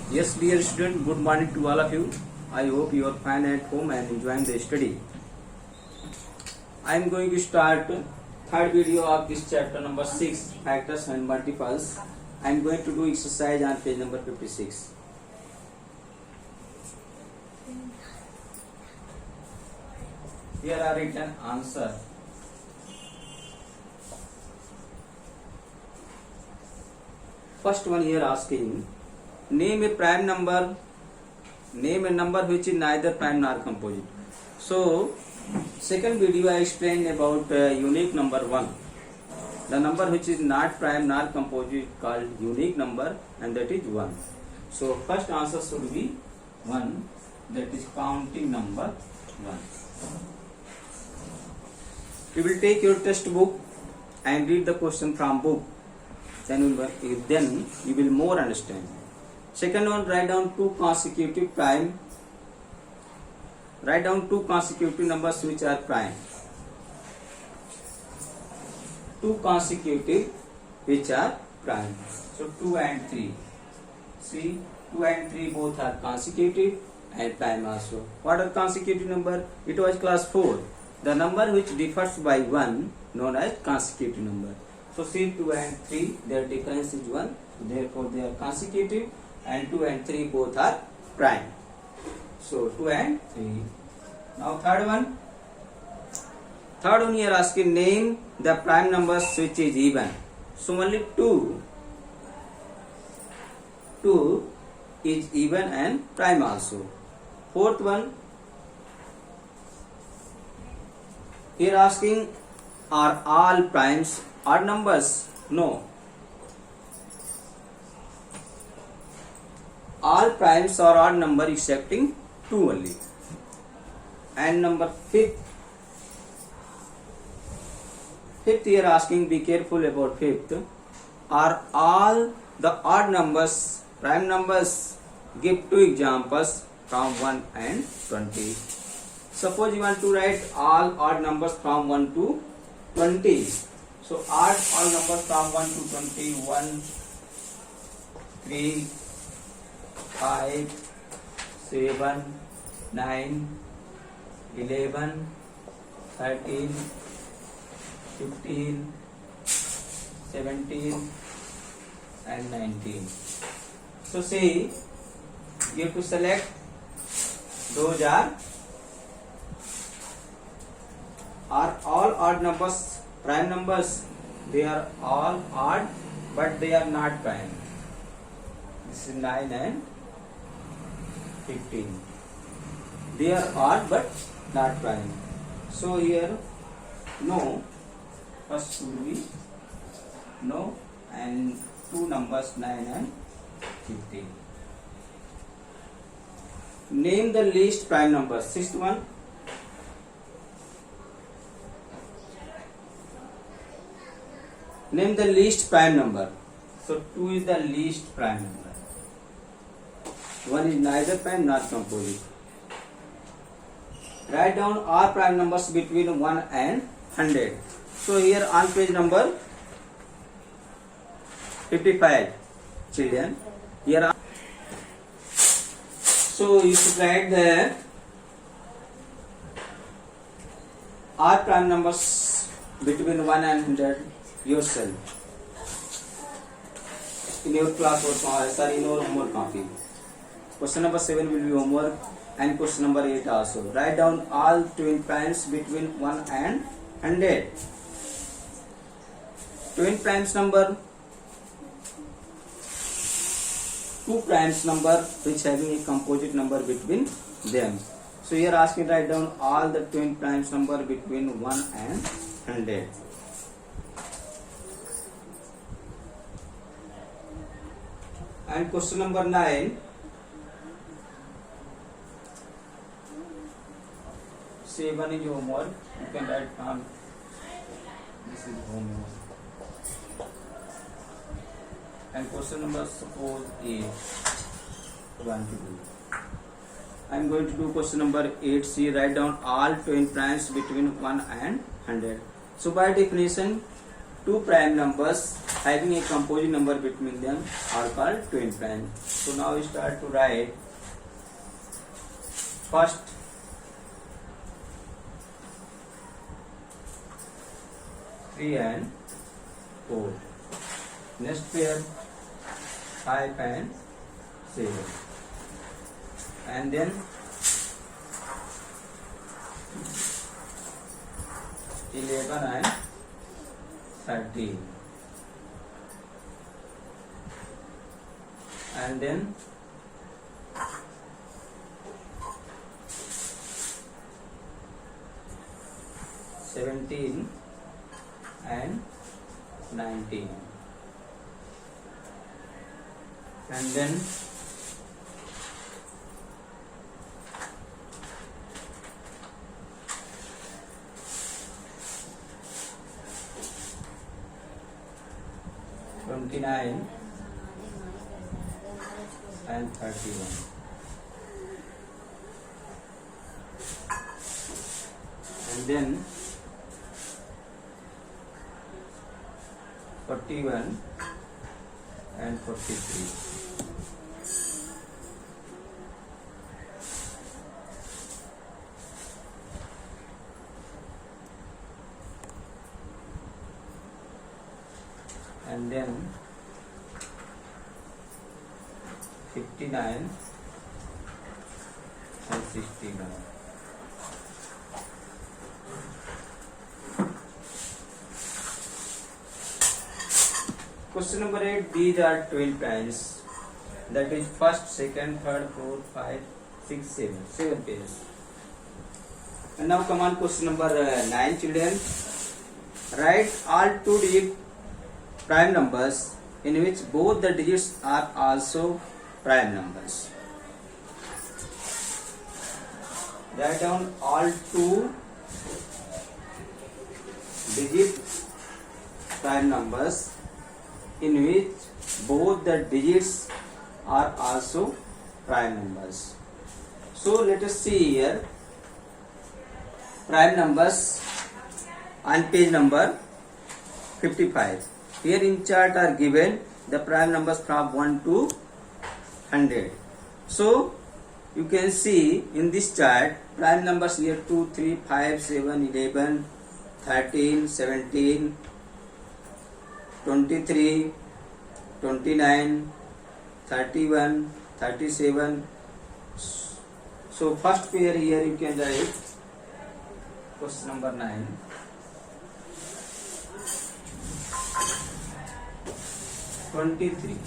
Yes, dear student, good morning to all of you. I hope you are fine at home and enjoying the study. I am going to start third video of this chapter number 6, factors and multiples. I am going to do exercise on page number 56. Here are written answer. First one here asking, name a prime number. Name a number which is neither prime nor composite. So, second video I explained about unique number 1. The number which is not prime nor composite called unique number, and that is 1. So, first answer should be 1, that is counting number 1. You will take your textbook and read the question from book. Then you will more understand. Second one, write down two consecutive numbers which are prime. Two consecutive which are prime. So 2 and 3. See, 2 and 3 both are consecutive and prime also. What are consecutive number? It was class 4. The number which differs by 1 known as consecutive number. So see, 2 and 3, their difference is 1. Therefore they are consecutive, and 2 and 3 both are prime. So 2 and 3. Now third one you are asking, name the prime numbers which is even. So only 2 is even and prime also. Fourth one, here asking, are all primes odd numbers? No. All primes are odd number excepting 2 only. And number fifth here asking, be careful about fifth. Are all the odd numbers prime numbers? Give two examples from 1 and 20. Suppose you want to write all odd numbers from 1 to 20. So add all numbers from 1 to 20. 1, 3, 5, 7, 9, 11, 13, 15, 17 and 19. So see, you have to select those are all odd numbers prime numbers. They are all odd but they are not prime. This is 9 and 15. They are odd but not prime. So here no, first should be no, and two numbers 9 and 15. Name the least prime number. Sixth one, name the least prime number. So 2 is the least prime number. 1 is neither prime nor composite. Write down all prime numbers between 1 and 100. So here on page number 55, children. Here are, so you should write the all prime numbers between 1 and 100 yourself in your classwork, in your homework copy. Question number 7 will be homework, and question number 8 also. Write down all twin primes between 1 and 100. Twin primes number, two primes number which having a composite number between them. So here asking, write down all the twin primes number between 1 and 100. And question number 9, say 1 is homework. You can write down this is homework. And question number suppose 8. Want to do. I am going to do question number 8C. Write down all twin primes between 1 and 100. So by definition, two prime numbers having a composite number between them are called twin prime. So now we start to write first 3 and 4. Next pair 5 and 7. And then 11 and 13. And then 17 and 19. And then 29 and 31. And then 41 and 43. And then 59 and 61. Question number 8. These are twin primes. That is first, second, third, fourth, 5, 6, 7. 7 pairs. And now come on question number 9, children. Write all 2-digit prime numbers in which both the digits are also prime numbers. Write down all 2-digit prime numbers in which both the digits are also prime numbers. So let us see here prime numbers on page number 55. Here in chart are given the prime numbers from 1 to 100. So you can see in this chart prime numbers here 2, 3, 5, 7, 11, 13, 17, 23, 29, 31, 37. So first pair here you can write question number 9. 23.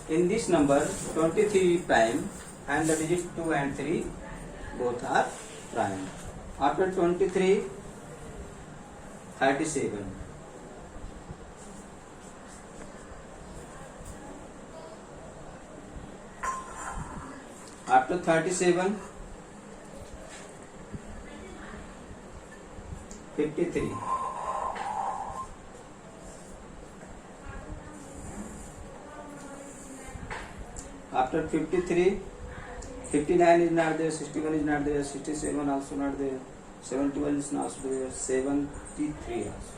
In this number 23 prime and the digit 2 and 3 both are prime. After 23, 37. After 37, 53. After 53, 59 is not there, 61 is not there, 67 also not there, 71 is not there, 73 also.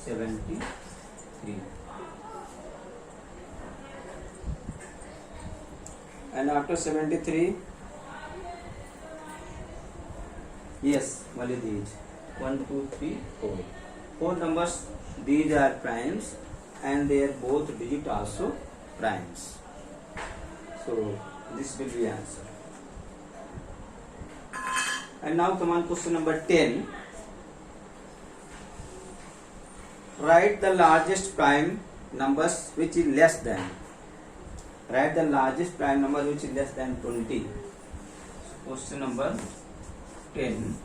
73. And after 73, yes, only these 1, 2, 3, 4. 4 numbers, these are primes and they are both digit also primes. So this will be answer. And now come on question number 10. Write the largest prime numbers which is less than. Write the largest prime number which is less than 20. Question number 10.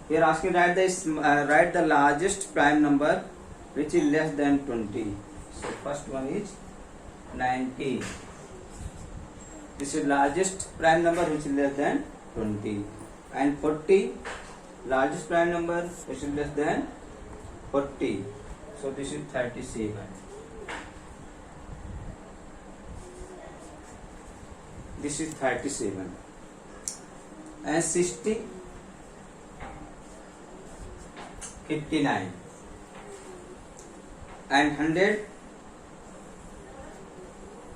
Here asking write the largest prime number which is less than 20. So first one is 90. This is largest prime number which is less than 20. And 40, largest prime number which is less than 40. So this is 37. This is 37. And 60, 59 and 100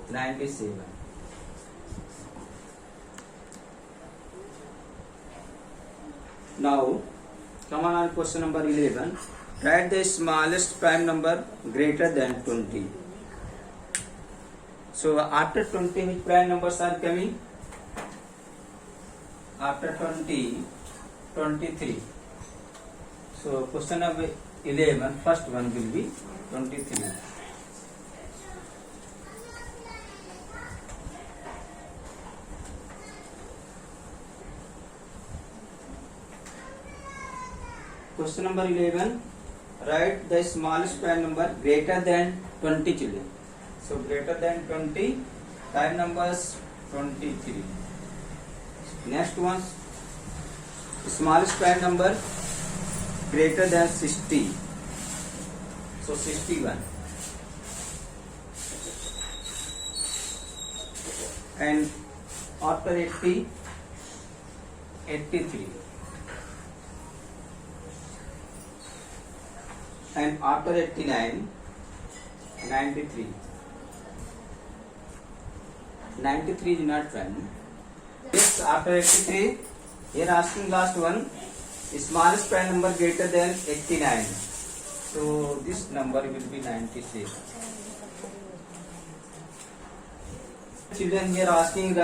97. Now come on question number 11. Write the smallest prime number greater than 20. So after 20 which prime numbers are coming? After 20, 23. So question number 11, first one will be 23. Question number 11, write the smallest prime number greater than 20 children. So greater than 20, prime numbers 23. Next one, smallest prime number greater than 60. So 61. And after 80, 83. And after 89, 93. 93 is not prime. Yes, after 83, here asking last one, smallest prime number greater than 89. So this number will be 96. Children here asking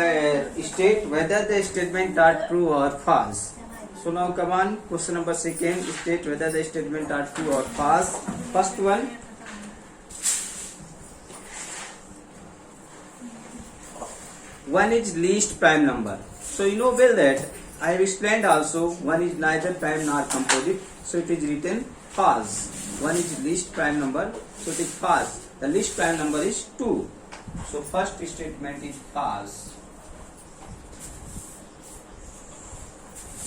state whether the statement are true or false. So now come on, question number second, state whether the statement are true or false. First one, one is least prime number. So you know well that I have explained also, one is neither prime nor composite. So it is written false. One is least prime number, so it is false. The least prime number is 2. So first statement is false.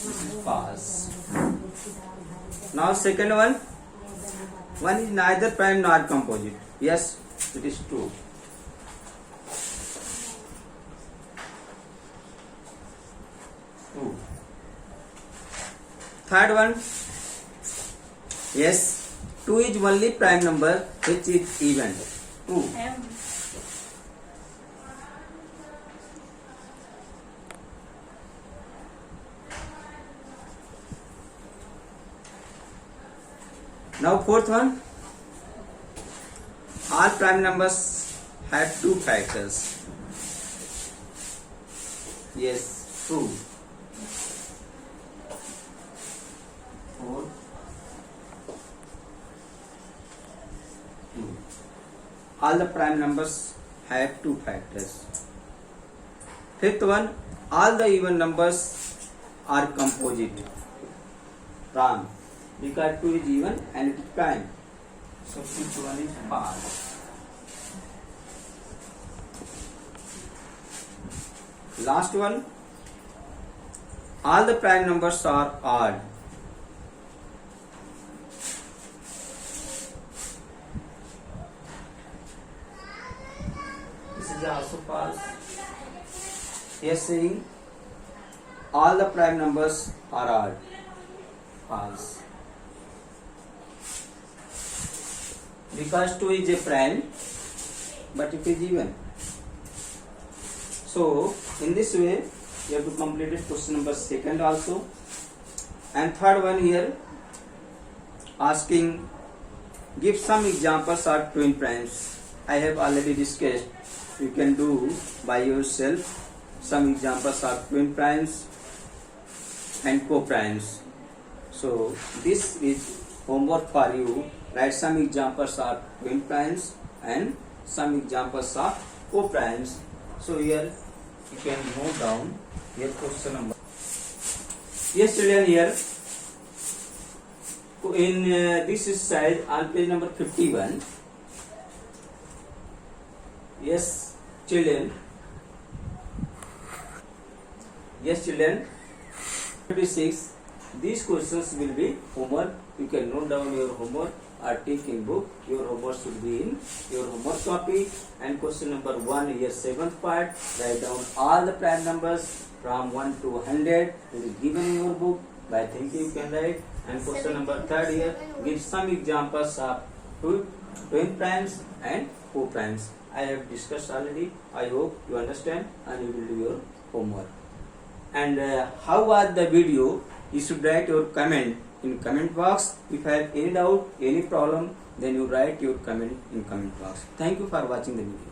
This is false. Now second one is neither prime nor composite. Yes, it is true. True. Third one, yes, 2 is only prime number which is even. True. Now fourth one, all prime numbers have 2 factors. Yes, true. 4, 2. All the prime numbers have 2 factors. Fifth one, all the even numbers are composite. Wrong. Because 2 is even and it is prime. So fifth one is false. Last one, all the prime numbers are odd. This is also false. Here saying all the prime numbers are odd. False. Because 2 is a prime, but it is even. So in this way you have to complete it question number second also. And third one here asking give some examples of twin primes. I have already discussed. You can do by yourself some examples of twin primes and co-primes. So this is homework for you. Write some examples of twin primes and some examples of co-primes. So here you can note down here question number. Yes children, here in this is side on page number 51. Yes children. Yes children. 56. These questions will be homework. You can note down your homework or take in book. Your homework should be in your homework copy. And question number 1 here 7th part. Write down all the prime numbers from 1 to 100. It is given in your book. By thinking you can write. And question number 3 here, give some examples of twin primes and co-primes. I have discussed already. I hope you understand and you will do your homework. And how was the video? You should write your comment in comment box. If you have any doubt, any problem, then you write your comment in comment box. Thank you for watching the video.